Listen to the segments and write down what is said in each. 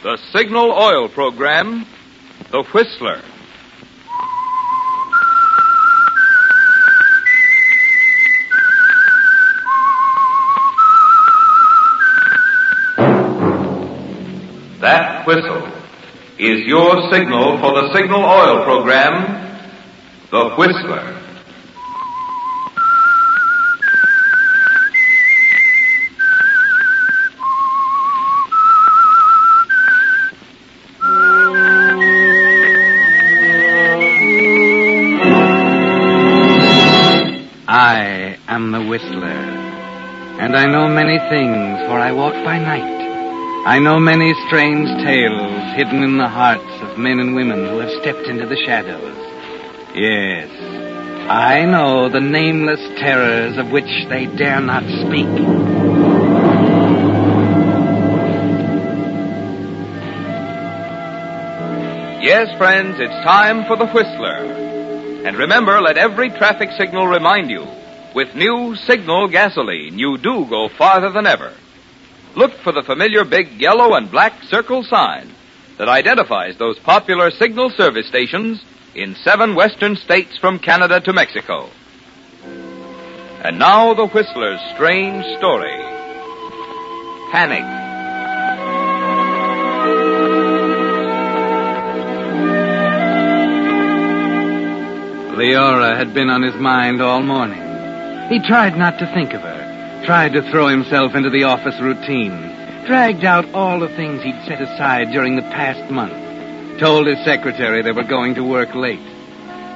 The Signal Oil Program, The Whistler. That whistle is your signal for the Signal Oil Program, The Whistler. I am the Whistler, and I know many things, for I walk by night. I know many strange tales hidden in the hearts of men and women who have stepped into the shadows. Yes, I know the nameless terrors of which they dare not speak. Yes, friends, it's time for the Whistler. And remember, let every traffic signal remind you, with new Signal gasoline, you do go farther than ever. Look for the familiar big yellow and black circle sign that identifies those popular Signal service stations in 7 western states from Canada to Mexico. And now the Whistler's strange story. Panic. Leora had been on his mind all morning. He tried not to think of her, tried to throw himself into the office routine, dragged out all the things he'd set aside during the past month, told his secretary they were going to work late.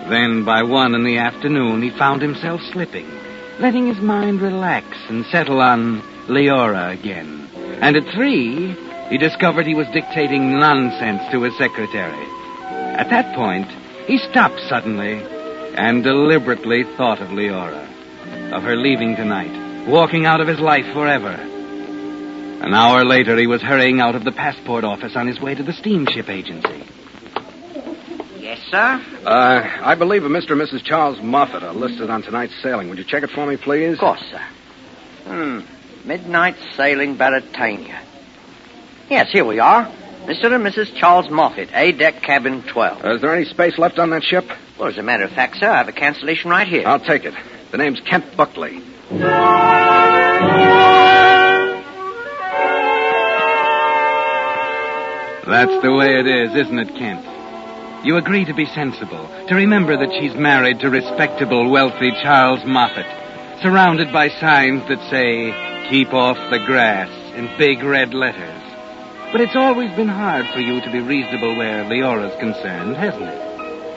Then, by 1 in the afternoon, he found himself slipping, letting his mind relax and settle on Leora again. And at 3, he discovered he was dictating nonsense to his secretary. At that point, he stopped suddenly and deliberately thought of Leora, of her leaving tonight, walking out of his life forever. An hour later, he was hurrying out of the passport office on his way to the steamship agency. Yes, sir? I believe a Mr. and Mrs. Charles Moffat are listed on tonight's sailing. Would you check it for me, please? Of course, sir. Midnight sailing Baratania. Yes, here we are. Mr. and Mrs. Charles Moffat, A-deck cabin 12. Is there any space left on that ship? Well, as a matter of fact, sir, I have a cancellation right here. I'll take it. The name's Kent Buckley. That's the way it is, isn't it, Kent? You agree to be sensible, to remember that she's married to respectable, wealthy Charles Moffat, surrounded by signs that say, "Keep off the grass," in big red letters. But it's always been hard for you to be reasonable where Leora's concerned, hasn't it?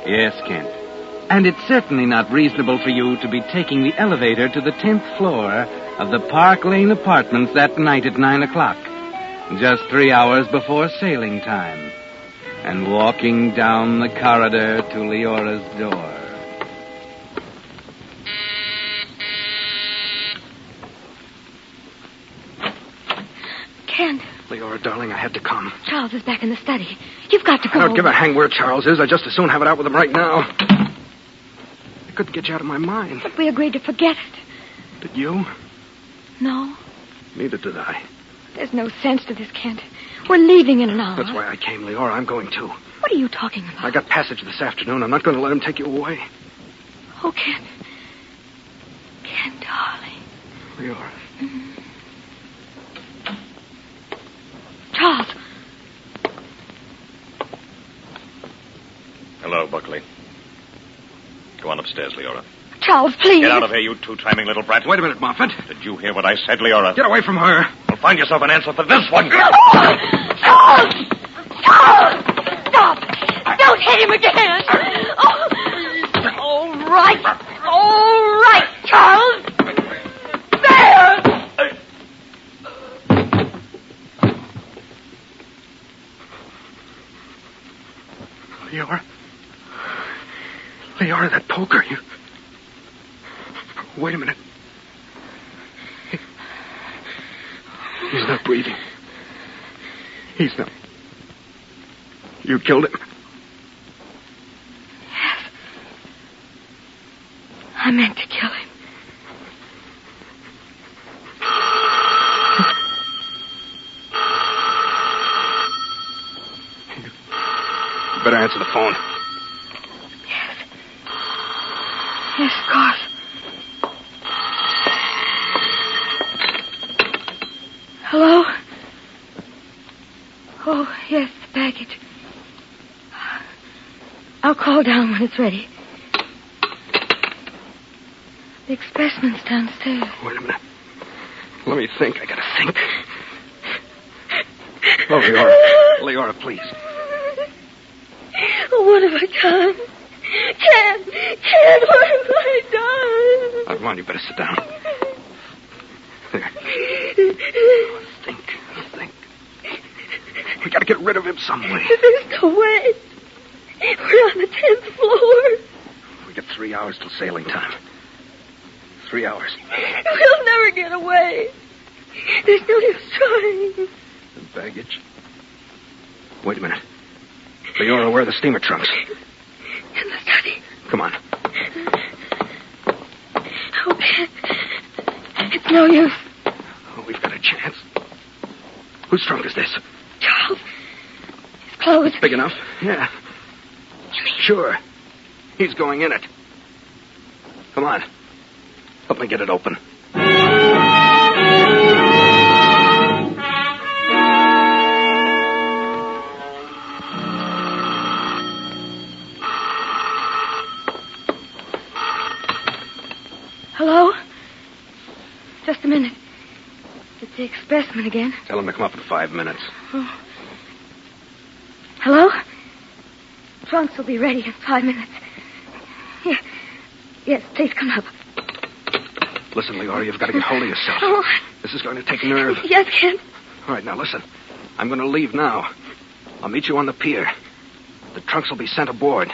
Yes, Kent. And it's certainly not reasonable for you to be taking the elevator to the 10th floor of the Park Lane Apartments that night at 9 o'clock, just 3 hours before sailing time, and walking down the corridor to Leora's door. Kent. Leora, darling, I had to come. Charles is back in the study. You've got to go. I don't give a hang where Charles is. I'd just as soon have it out with him right now. I couldn't get you out of my mind. But we agreed to forget it. Did you? No. Neither did I. There's no sense to this, Kent. We're leaving in an hour. That's why I came, Leora. I'm going too. What are you talking about? I got passage this afternoon. I'm not going to let him take you away. Oh, Kent. Kent, darling. Leora. Charles. Hello, Buckley. Go on upstairs, Leora. Charles, please. Get out of here, you two timing little brat. Wait a minute, Moffat. Did you hear what I said, Leora? Get away from her. Well, find yourself an answer for this one. Charles! Charles! Stop! Don't hit him again! Oh. All right. All right, Charles! There! Leora, that poker, you... Wait a minute. He's not breathing. He's not... You killed him? Yes. I meant to kill him. Better answer the phone. Yes, of course. Hello? Oh, yes, the package. I'll call down when it's ready. The expressman's downstairs. Wait a minute. Let me think. I gotta think. Oh, Leora. Leora, please. Oh, what have I done? Ken, what have I done? Come on, you better sit down. There. Think. We gotta get rid of him some way. There's no way. We're on the 10th floor. We got 3 hours till sailing time. 3 hours. We'll never get away. There's no use trying. The baggage. Wait a minute. Leora, where are the steamer trunks? In the study. Come on. Oh, Ken. It's no use. Oh, we've got a chance. Whose trunk is this? Charles. His clothes. Big enough? Yeah. Sure. He's going in it. Come on. Help me get it open. Hello? Just a minute. It's the expressman again. Tell him to come up in 5 minutes. Oh. Hello? Trunks will be ready in 5 minutes. Yes, please come up. Listen, Leora, you've got to get hold of yourself. Oh. This is going to take nerve. Yes, Ken. All right, now listen. I'm going to leave now. I'll meet you on the pier. The trunks will be sent aboard.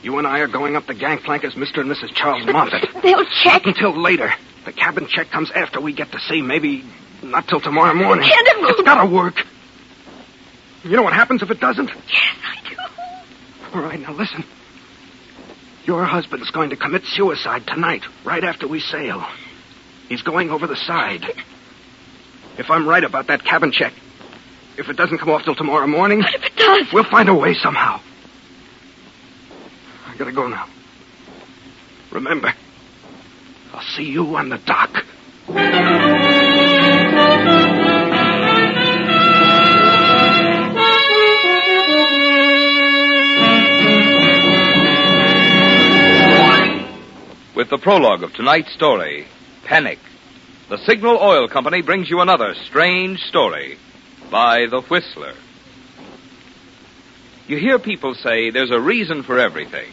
You and I are going up the gangplank as Mr. and Mrs. Charles Moffat. They'll check. Not until later. The cabin check comes after we get to sea. Maybe not till tomorrow morning. Ken, it's got to work. You know what happens if it doesn't? Yes, I do. All right, now listen. Your husband's going to commit suicide tonight, right after we sail. He's going over the side. If I'm right about that cabin check, if it doesn't come off till tomorrow morning... But if it does... We'll find a way somehow. I gotta go now. Remember, I'll see you on the dock. With the prologue of tonight's story, Panic, the Signal Oil Company brings you another strange story by The Whistler. You hear people say there's a reason for everything.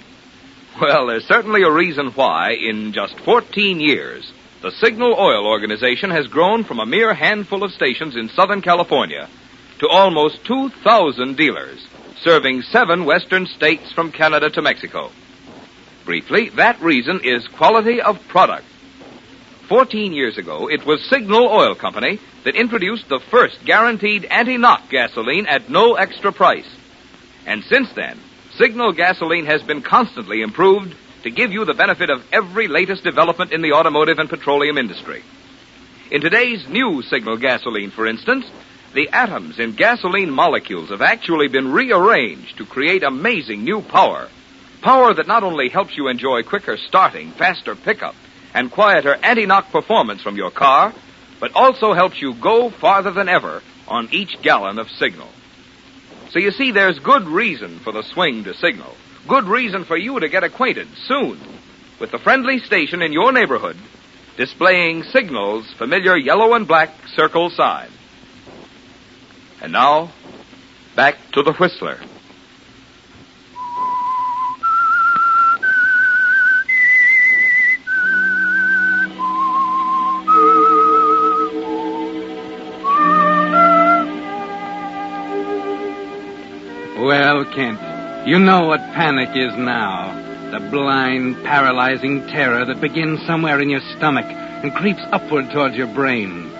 Well, there's certainly a reason why, in just 14 years, the Signal Oil Organization has grown from a mere handful of stations in Southern California to almost 2,000 dealers, serving 7 western states from Canada to Mexico. Briefly, that reason is quality of product. 14 years ago, it was Signal Oil Company that introduced the first guaranteed anti-knock gasoline at no extra price. And since then, Signal gasoline has been constantly improved to give you the benefit of every latest development in the automotive and petroleum industry. In today's new Signal gasoline, for instance, the atoms in gasoline molecules have actually been rearranged to create amazing new power. Power that not only helps you enjoy quicker starting, faster pickup, and quieter anti-knock performance from your car, but also helps you go farther than ever on each gallon of Signal. So you see, there's good reason for the swing to Signal. Good reason for you to get acquainted soon with the friendly station in your neighborhood displaying Signal's familiar yellow and black circle sign. And now, back to the Whistler. Well, Kent, you know what panic is now. The blind, paralyzing terror that begins somewhere in your stomach and creeps upward towards your brain.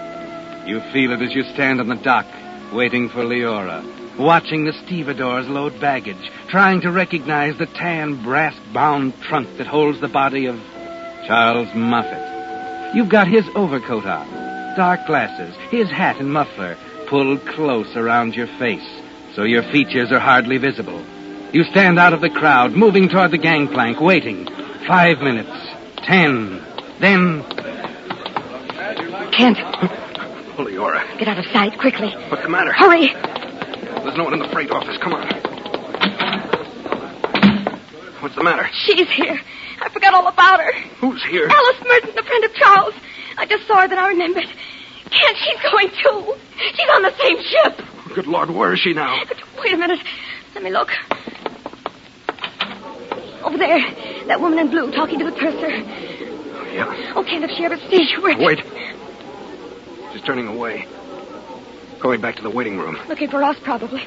You feel it as you stand on the dock, waiting for Leora, watching the stevedores load baggage, trying to recognize the tan, brass-bound trunk that holds the body of Charles Moffat. You've got his overcoat on, dark glasses, his hat and muffler pulled close around your face, so your features are hardly visible. You stand out of the crowd, moving toward the gangplank, waiting. 5 minutes. 10. Then... Kent. Leora. Get out of sight, quickly. What's the matter? Hurry. There's no one in the freight office. Come on. What's the matter? She's here. I forgot all about her. Who's here? Alice Merton, a friend of Charles. I just saw her, then I remembered. Kent, she's going too. She's on the same ship. Good Lord, where is she now? Wait a minute. Let me look. Over there. That woman in blue talking to the purser. Yeah. Oh, Kent, if she ever sees you, Wait. She's turning away. Going back to the waiting room. Looking for us, probably.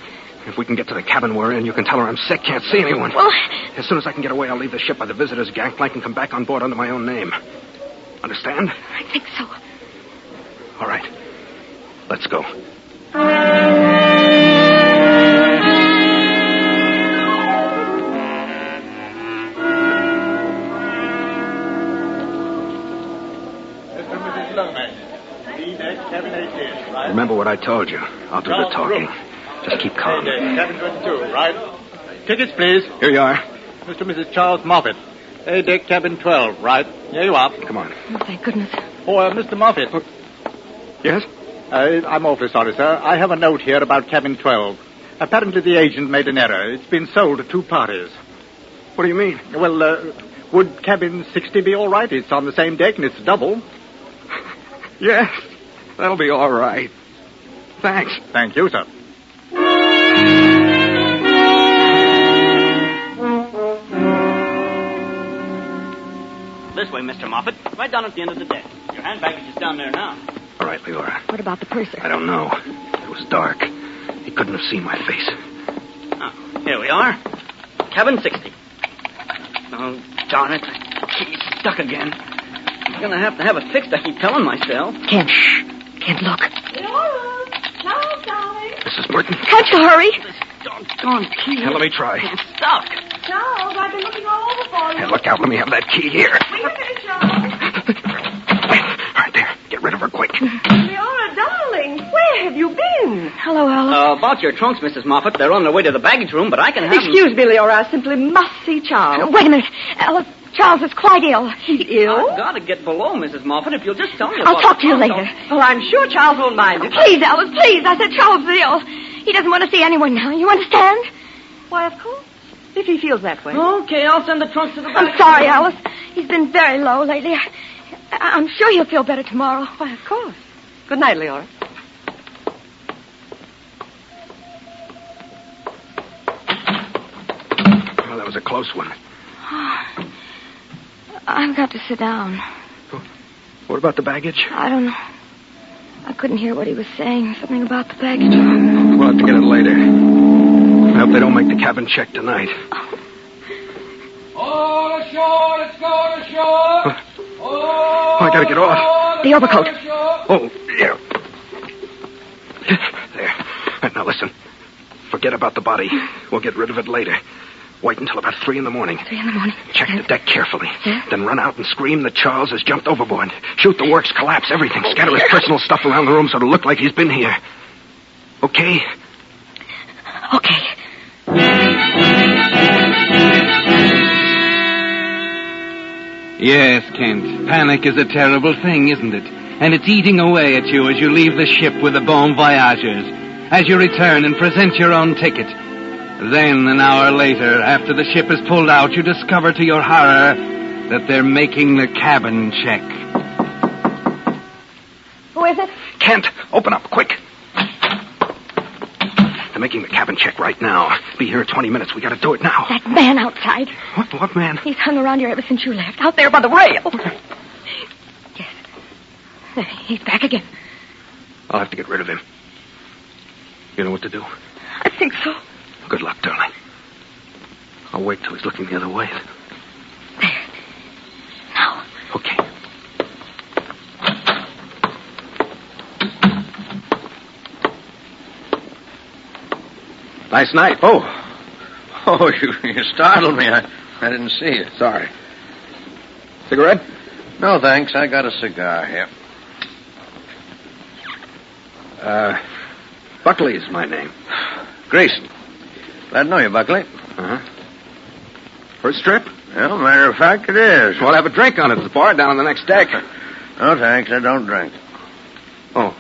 If we can get to the cabin we're in, you can tell her I'm sick, can't see anyone. Well... As soon as I can get away, I'll leave the ship by the visitors' gangplank and come back on board under my own name. Understand? I think so. All right. Let's go. Remember what I told you. I'll do the talking. Just keep calm. Cabin 22, right? Tickets, please. Here you are. Mr. and Mrs. Charles Moffat. A-deck, cabin 12, right? Here you are. Come on. Oh, thank goodness. Mr. Moffat. Yes? I'm awfully sorry, sir. I have a note here about cabin 12. Apparently the agent made an error. It's been sold to two parties. What do you mean? Well, would cabin 60 be all right? It's on the same deck and it's double. Yes. That'll be all right. Thanks. Thank you, sir. This way, Mr. Moffat. Right down at the end of the deck. Your hand baggage is down there now. All right, Leora. What about the purser? I don't know. It was dark. He couldn't have seen my face. Oh, here we are. Cabin 60. Oh, darn it. The key's stuck again. I'm going to have it fixed, I keep telling myself. Kent, shh. Kent, look. Laura! Charles, darling. Mrs. Merton. Can't you hurry? This doggone key. Here, let me try. It's stuck. Charles, I've been looking all over for you. Hey, look out. Let me have that key here. Wait a minute, Charles. All right, there. Get rid of her quick. Laura, darling, where have you been? Hello, Alice. About your trunks, Mrs. Moffat. They're on their way to the baggage room, but I can have them... Excuse me, Laura. I simply must see Charles. Wait a minute. Alice, Charles is quite ill. He's ill? I've got to get below, Mrs. Moffat, if you'll just tell me I'll about talk to you the later. trunks. Oh, I'm sure Charles won't mind it. Please, Alice, please. I said Charles is ill. He doesn't want to see anyone now. You understand? Why, of course. If he feels that way. Okay, I'll send the trunks to the I'm baggage sorry, room. Alice. He's been very low lately. I'm sure he'll feel better tomorrow. Why, of course. Good night, Leora. Well, that was a close one. I've got to sit down. What about the baggage? I don't know. I couldn't hear what he was saying. Something about the baggage room. We'll have to get it later. I hope they don't make the cabin check tonight. All ashore, let's go to shore. Oh, I gotta get off. The overcoat. Oh, yeah. There. Now listen. Forget about the body. We'll get rid of it later. Wait until about 3 in the morning. 3 in the morning. Check the deck carefully. Yeah? Then run out and scream that Charles has jumped overboard. Shoot the works, collapse everything. Scatter his personal stuff around the room so it'll look like he's been here. Okay? Okay. Yes, Kent. Panic is a terrible thing, isn't it? And it's eating away at you as you leave the ship with the bon voyageurs, as you return and present your own ticket. Then, an hour later, after the ship is pulled out, you discover to your horror that they're making the cabin check. Who is it? Kent, open up, quick. They're making the cabin check right now. Be here in 20 minutes. We gotta do it now. That man outside. What man? He's hung around here ever since you left. Out there by the rail. Yes. There, he's back again. I'll have to get rid of him. You know what to do? I think so. Good luck, darling. I'll wait till he's looking the other way. There. Now. Okay. Nice night. Oh, you startled me. I didn't see you. Sorry. Cigarette? No, thanks. I got a cigar here. Buckley is my name. Grayson. Glad to know you, Buckley. Uh-huh. First trip? Well, matter of fact, it is. We'll have a drink on it at the bar down on the next deck. No, thanks. I don't drink. Oh.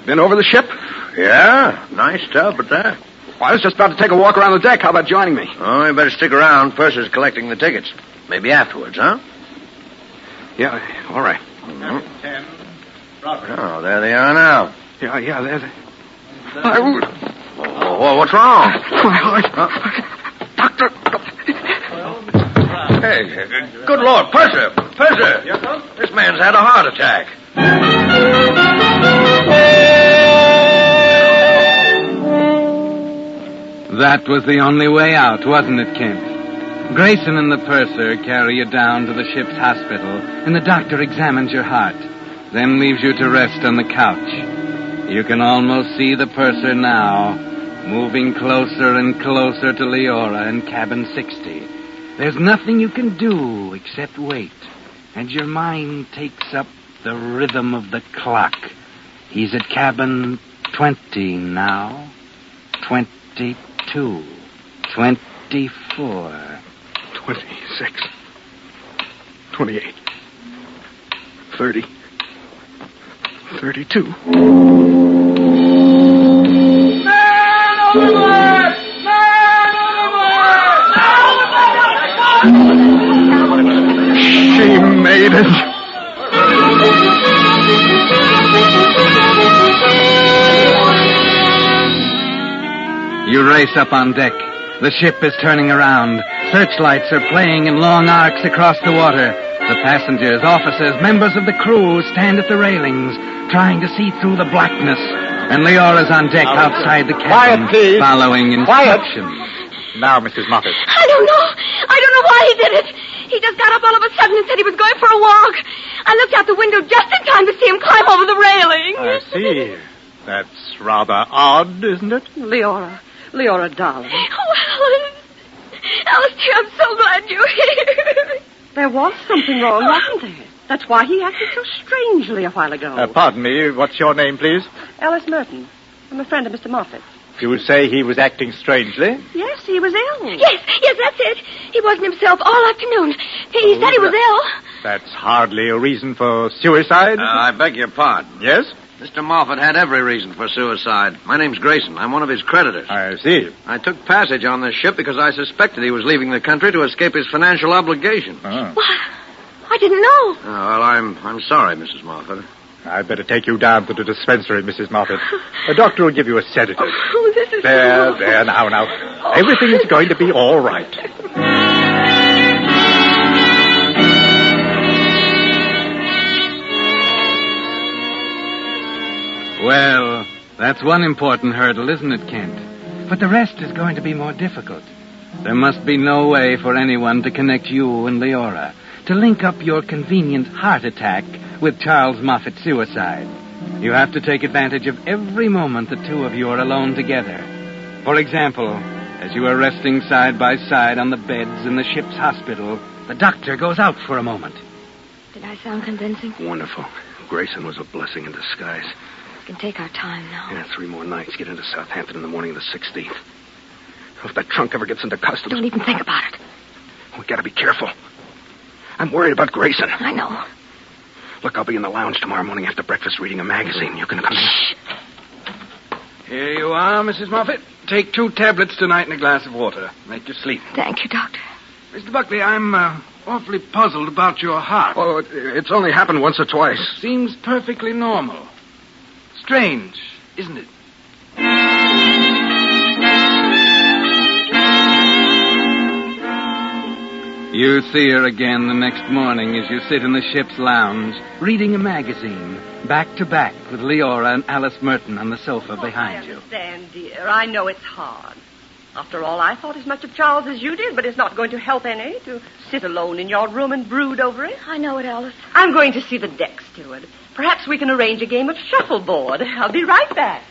Been over the ship? Yeah, nice tub at that. Well, I was just about to take a walk around the deck. How about joining me? Oh, you better stick around. Purser's collecting the tickets. Maybe afterwards, huh? Yeah, all right. Mm-hmm. 10. Robert. Oh, there they are now. Yeah, there's... Oh, what's wrong? My heart. Doctor. Hey, good Lord, Purser! Purser! Yes, sir? This man's had a heart attack. That was the only way out, wasn't it, Kent? Grayson and the purser carry you down to the ship's hospital, and the doctor examines your heart, then leaves you to rest on the couch. You can almost see the purser now, moving closer and closer to Leora in cabin 60. There's nothing you can do except wait, and your mind takes up the rhythm of the clock. He's at cabin 20 now. 22. 24. 26. 28. 30. 32. She made it. You race up on deck. The ship is turning around. Searchlights are playing in long arcs across the water. The passengers, officers, members of the crew stand at the railings, trying to see through the blackness. And Leora's on deck outside the cabin, Quiet, please. following instructions. Now, Mrs. Moffat. I don't know why he did it. He just got up all of a sudden and said he was going for a walk. I looked out the window just in time to see him climb over the railing. I see. That's rather odd, isn't it? Leora, darling. Oh, Alice, dear, I'm so glad you're here. There was something wrong, wasn't there? That's why he acted so strangely a while ago. Pardon me, what's your name, please? Alice Merton. I'm a friend of Mr. Moffat. You would say he was acting strangely? Yes, he was ill. Yes, that's it. He wasn't himself all afternoon. He said he was ill. That's hardly a reason for suicide. I beg your pardon. Yes? Mr. Moffat had every reason for suicide. My name's Grayson. I'm one of his creditors. I see. I took passage on this ship because I suspected he was leaving the country to escape his financial obligations. Oh. Why, I didn't know. Well, I'm sorry, Mrs. Moffat. I'd better take you down to the dispensary, Mrs. Moffat. The doctor will give you a sedative. Oh, this is There, now. Everything is going to be all right. Well, that's one important hurdle, isn't it, Kent? But the rest is going to be more difficult. There must be no way for anyone to connect you and Leora, to link up your convenient heart attack with Charles Moffat's suicide. You have to take advantage of every moment the two of you are alone together. For example, as you are resting side by side on the beds in the ship's hospital, the doctor goes out for a moment. Did I sound convincing? Wonderful. Grayson was a blessing in disguise. We can take our time now. Yeah, 3 more nights. Get into Southampton in the morning of the 16th. If that trunk ever gets into customs... Don't even think about it. We gotta be careful. I'm worried about Grayson. I know. Look, I'll be in the lounge tomorrow morning after breakfast reading a magazine. You can come in. Shh. Here you are, Mrs. Moffat. Take 2 tablets tonight and a glass of water. Make you sleep. Thank you, Doctor. Mr. Buckley, I'm awfully puzzled about your heart. Oh, it's only happened once or twice. Seems perfectly normal. Strange, isn't it? You see her again the next morning as you sit in the ship's lounge, reading a magazine, back to back with Leora and Alice Merton on the sofa behind you. I understand, dear. I know it's hard. After all, I thought as much of Charles as you did, but it's not going to help any to sit alone in your room and brood over it. I know it, Alice. I'm going to see the deck steward. Perhaps we can arrange a game of shuffleboard. I'll be right back.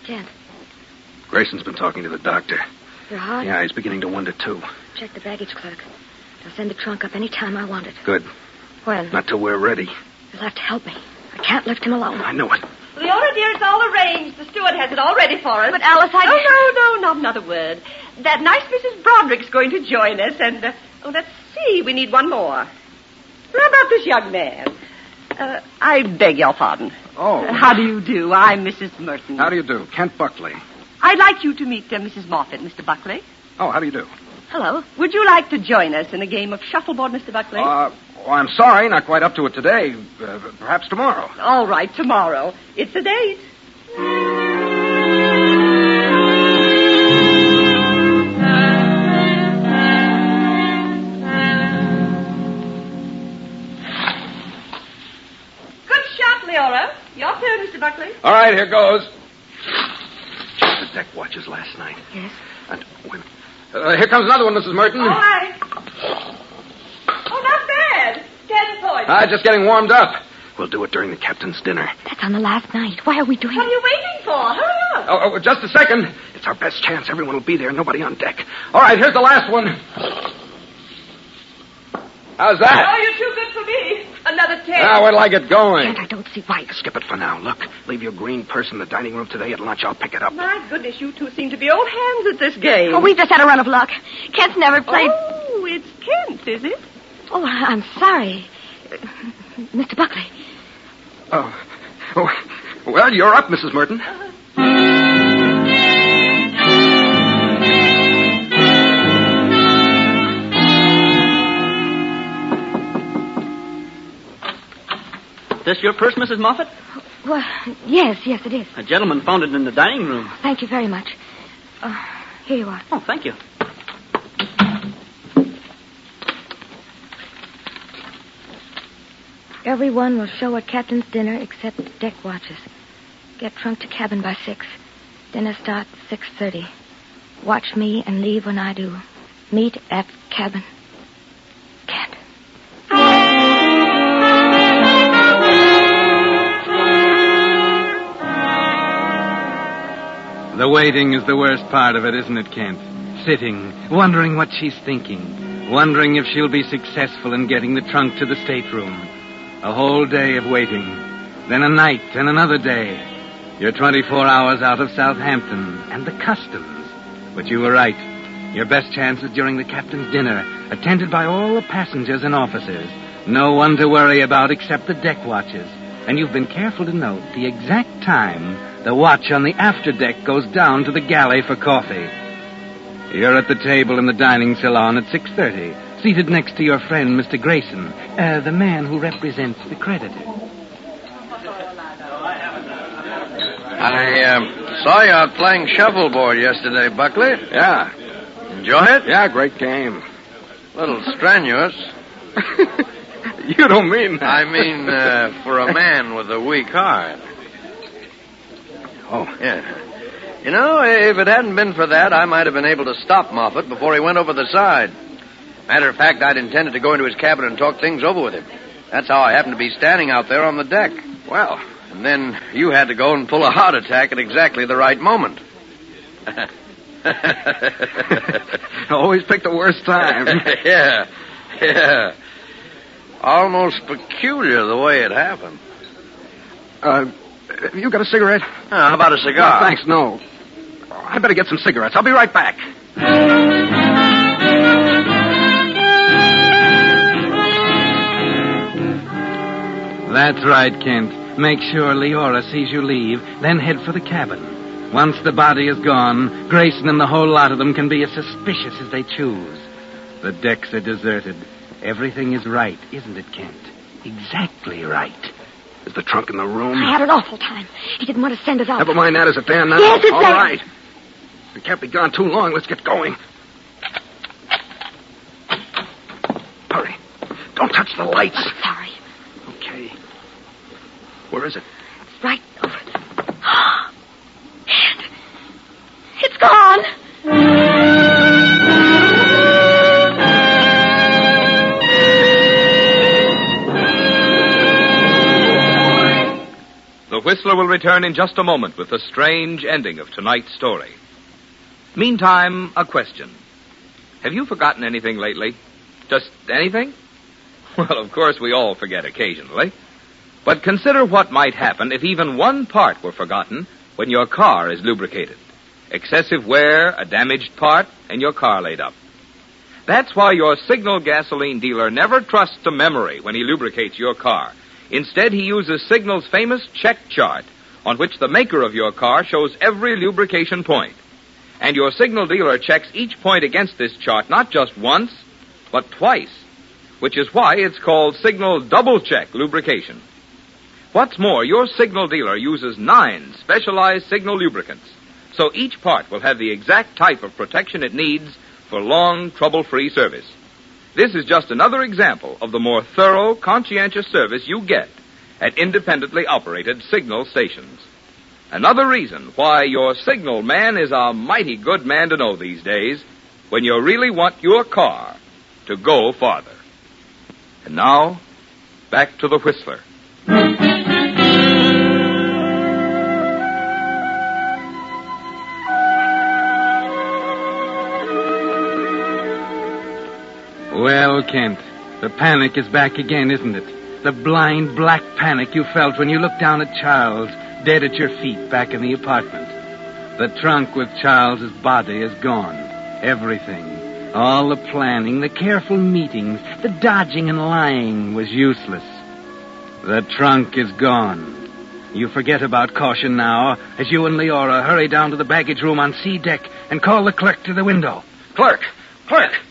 Kent, Grayson's been talking to the doctor. your heart? Yeah, he's beginning to wonder, too. Check the baggage clerk. They'll send the trunk up any time I want it. Good. When? Not till we're ready. You'll have to help me. I can't lift him alone. I know it. Leora, dear, it's all arranged. The steward has it all ready for us. But, Alice, Oh, no, not another word. That nice Mrs. Broderick's going to join us, and, let's see, we need one more. How about this young man? I beg your pardon. Oh. How do you do? I'm Mrs. Merton. How do you do? Kent Buckley. I'd like you to meet Mrs. Moffat, Mr. Buckley. Oh, how do you do? Hello. Would you like to join us in a game of shuffleboard, Mr. Buckley? I'm sorry, not quite up to it today. Perhaps tomorrow. All right, tomorrow. It's a date. Good shot, Leora. Your turn, Mr. Buckley. All right, here goes. The deck watches last night. Yes. And here comes another one, Mrs. Merton. All right. Oh, not bad. 10 points. Just getting warmed up. We'll do it during the captain's dinner. That's on the last night. Why are we doing What are you waiting for? Hurry up. Oh, just a second. It's our best chance. Everyone will be there. Nobody on deck. All right, here's the last one. How's that? Oh, you're too good for me. Another 10. Now, where'll I get going? Kent, I don't see why. Skip it for now. Look, leave your green purse in the dining room today at lunch. I'll pick it up. My goodness, you two seem to be old hands at this game. Oh, we've just had a run of luck. Kent's never played... Oh, it's Kent, is it? Oh, I'm sorry. Mr. Buckley. Oh, well, you're up, Mrs. Merton. This your purse, Mrs. Moffat? Well, yes, it is. A gentleman found it in the dining room. Thank you very much. Here you are. Oh, thank you. Everyone will show at captain's dinner except deck watches. Get trunk to cabin by 6. Dinner starts 6:30. Watch me and leave when I do. Meet at cabin. Kent. The waiting is the worst part of it, isn't it, Kent? Sitting, wondering what she's thinking, wondering if she'll be successful in getting the trunk to the stateroom. A whole day of waiting, then a night and another day. You're 24 hours out of Southampton and the customs. But you were right. Your best chance is during the captain's dinner, attended by all the passengers and officers. No one to worry about except the deck watches. And you've been careful to note the exact time the watch on the afterdeck goes down to the galley for coffee. You're at the table in the dining salon at 6:30, seated next to your friend, Mr. Grayson, the man who represents the creditor. I saw you out playing shuffleboard yesterday, Buckley. Yeah. Enjoy it? Yeah, great game. A little strenuous. You don't mean that. I mean, for a man with a weak heart. Oh. Yeah. You know, if it hadn't been for that, I might have been able to stop Moffat before he went over the side. Matter of fact, I'd intended to go into his cabin and talk things over with him. That's how I happened to be standing out there on the deck. Well. And then you had to go and pull a heart attack at exactly the right moment. Always pick the worst time. Yeah. Almost peculiar the way it happened. You got a cigarette? How about a cigar? No, thanks, no. I better get some cigarettes. I'll be right back. That's right, Kent. Make sure Leora sees you leave, then head for the cabin. Once the body is gone, Grayson and the whole lot of them can be as suspicious as they choose. The decks are deserted. Everything is right, isn't it, Kent? Exactly right. Is the trunk in the room? I had an awful time. He didn't want to send us out. Never mind that. Is it there now? Yes, it's all there. All right. We can't be gone too long. Let's get going. Hurry. Don't touch the lights. I'm sorry. Okay. Where is it? It's right over there. And it's gone. The Whistler will return in just a moment with the strange ending of tonight's story. Meantime, a question. Have you forgotten anything lately? Just anything? Well, of course, we all forget occasionally. But consider what might happen if even one part were forgotten when your car is lubricated. Excessive wear, a damaged part, and your car laid up. That's why your Signal gasoline dealer never trusts to memory when he lubricates your car. Instead, he uses Signal's famous check chart, on which the maker of your car shows every lubrication point. And your Signal dealer checks each point against this chart not just once, but twice, which is why it's called Signal Double Check Lubrication. What's more, your Signal dealer uses 9 specialized Signal lubricants, so each part will have the exact type of protection it needs for long, trouble-free service. This is just another example of the more thorough, conscientious service you get at independently operated Signal stations. Another reason why your Signal man is a mighty good man to know these days when you really want your car to go farther. And now, back to the Whistler. Well, Kent, the panic is back again, isn't it? The blind black panic you felt when you looked down at Charles, dead at your feet back in the apartment. The trunk with Charles's body is gone. Everything. All the planning, the careful meetings, the dodging and lying was useless. The trunk is gone. You forget about caution now as you and Leora hurry down to the baggage room on C deck and call the clerk to the window. Clerk!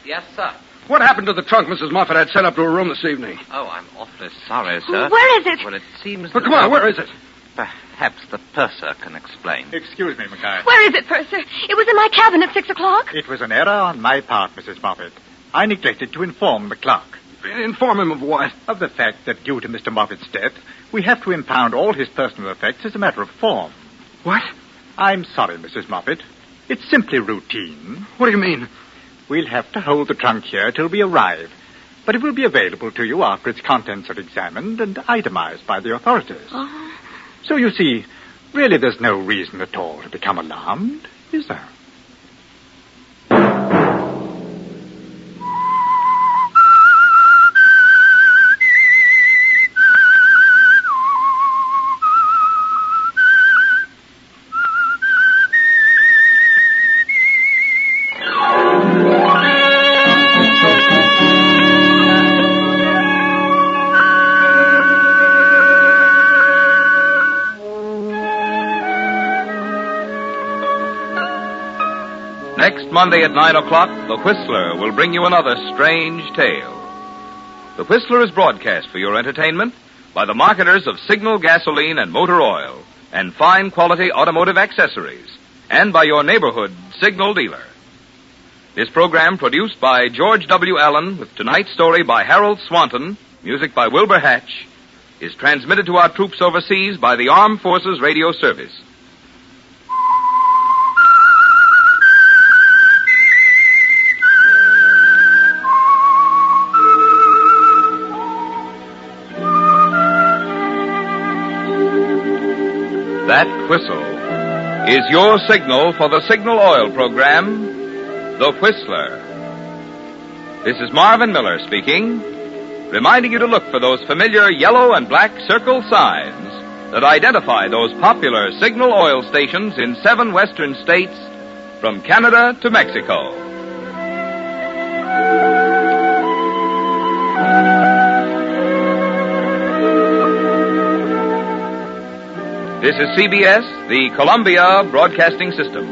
Yes, sir. What happened to the trunk Mrs. Moffat had sent up to her room this evening? Oh, I'm awfully sorry, sir. Where is it? Well, it seems Well, come on, where is it? Perhaps the purser can explain. Excuse me, Mackay. Where is it, Purser? It was in my cabin at 6 o'clock. It was an error on my part, Mrs. Moffat. I neglected to inform the clerk. Inform him of what? Of the fact that due to Mr. Moffat's death, we have to impound all his personal effects as a matter of form. What? I'm sorry, Mrs. Moffat. It's simply routine. What do you mean? We'll have to hold the trunk here till we arrive. But it will be available to you after its contents are examined and itemized by the authorities. Oh. So you see, really there's no reason at all to become alarmed, is there? Next Monday at 9 o'clock, The Whistler will bring you another strange tale. The Whistler is broadcast for your entertainment by the marketers of Signal gasoline and motor oil and fine quality automotive accessories, and by your neighborhood Signal dealer. This program, produced by George W. Allen, with tonight's story by Harold Swanton, music by Wilbur Hatch, is transmitted to our troops overseas by the Armed Forces Radio Service. That whistle is your signal for the Signal Oil program, The Whistler. This is Marvin Miller speaking, reminding you to look for those familiar yellow and black circle signs that identify those popular Signal Oil stations in 7 western states from Canada to Mexico. This is CBS, the Columbia Broadcasting System.